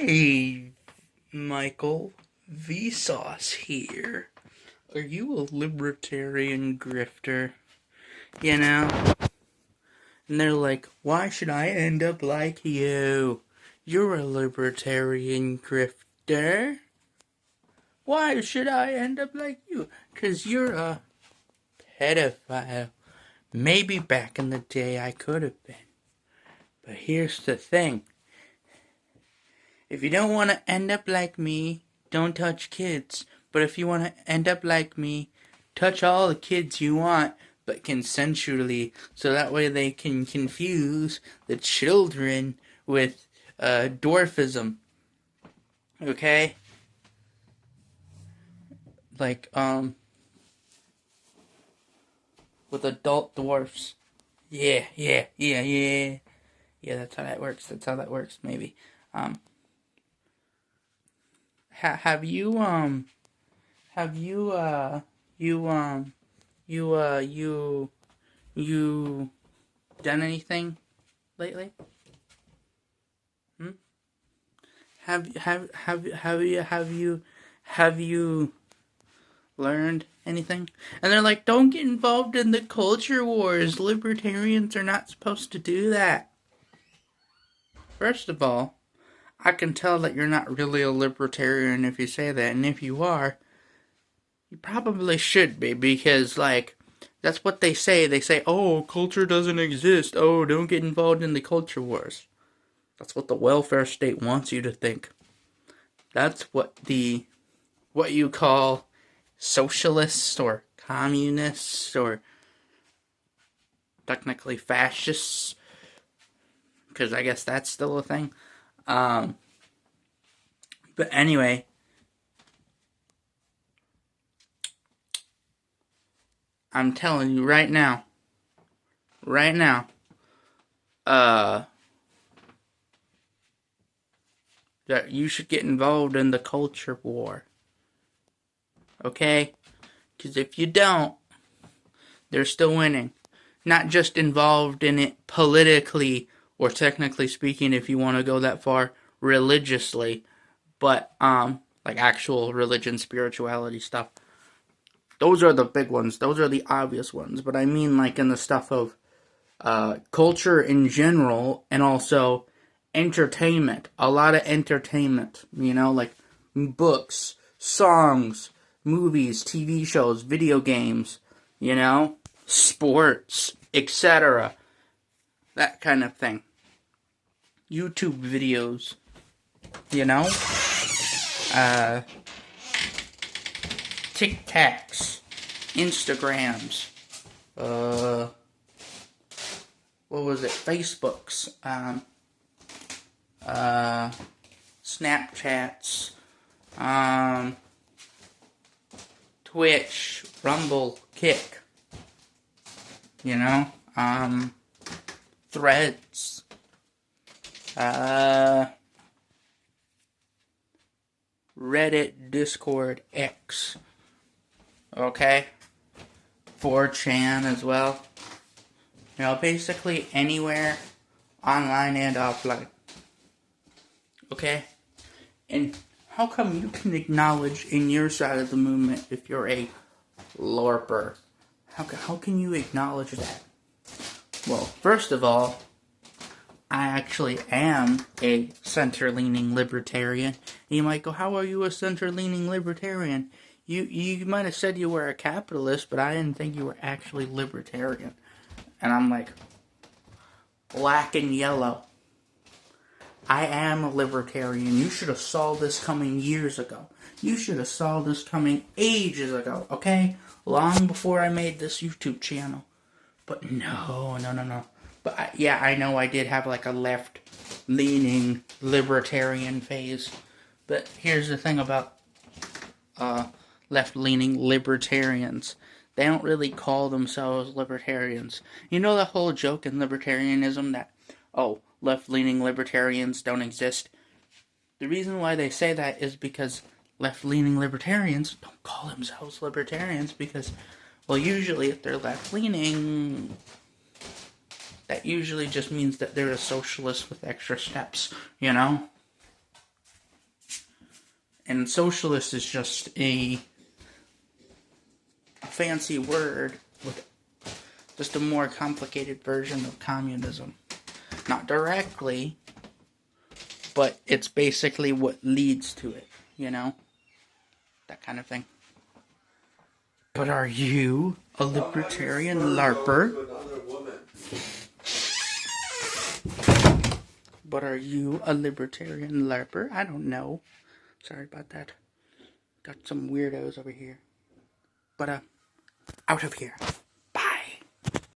Hey, Michael, Vsauce here. Are you a libertarian grifter? You know? And they're like, why should I end up like you? You're a libertarian grifter. Why should I end up like you? 'Cause you're a pedophile. Maybe back in the day I could have been. But here's the thing. If you don't want to end up like me, don't touch kids. But if you want to end up like me, touch all the kids you want, but consensually, so that way they can confuse the children with dwarfism. Okay? Like, with adult dwarfs. Yeah. Yeah, that's how that works. Maybe. Have you done anything lately? Have you learned anything? And they're like, don't get involved in the culture wars. Libertarians are not supposed to do that. First of all, I can tell that you're not really a libertarian if you say that, and if you are, you probably should be, because, like, that's what they say. They say, oh, culture doesn't exist. Oh, don't get involved in the culture wars. That's what the welfare state wants you to think. That's what you call socialists or communists or technically fascists, because I guess that's still a thing. But anyway, I'm telling you right now, that you should get involved in the culture war. Okay? Because if you don't, they're still winning. Not just involved in it politically, or technically speaking, if you want to go that far, religiously, but, like actual religion, spirituality stuff. Those are the big ones. Those are the obvious ones. But I mean, like, in the stuff of culture in general, and also entertainment. A lot of entertainment. You know, like books, songs, movies, TV shows, video games, you know, sports, etc. That kind of thing. YouTube videos, you know? TikToks, Instagrams, Facebooks, Snapchats, Twitch, Rumble, Kick, you know, Threads, Reddit, Discord, X, okay, 4chan as well, you know, basically anywhere, online and offline, okay, and how come you can acknowledge in your side of the movement if you're a larper? How can you acknowledge that? Well, first of all, I actually am a center-leaning libertarian. And you might go, how are you a center-leaning libertarian? You might have said you were a capitalist, but I didn't think you were actually libertarian. And I'm like, black and yellow. I am a libertarian. You should have saw this coming years ago. You should have saw this coming ages ago, okay? Long before I made this YouTube channel. But no. But I know I did have like a left-leaning libertarian phase. But here's the thing about left-leaning libertarians. They don't really call themselves libertarians. You know the whole joke in libertarianism that, oh, left-leaning libertarians don't exist? The reason why they say that is because left-leaning libertarians don't call themselves libertarians because, well, usually if they're left-leaning, that usually just means that they're a socialist with extra steps, you know? And socialist is just a fancy word with just a more complicated version of communism. Not directly, but it's basically what leads to it, you know? That kind of thing. But are you a libertarian larper? But are you a libertarian larper? I don't know. Sorry about that. Got some weirdos over here. But, out of here.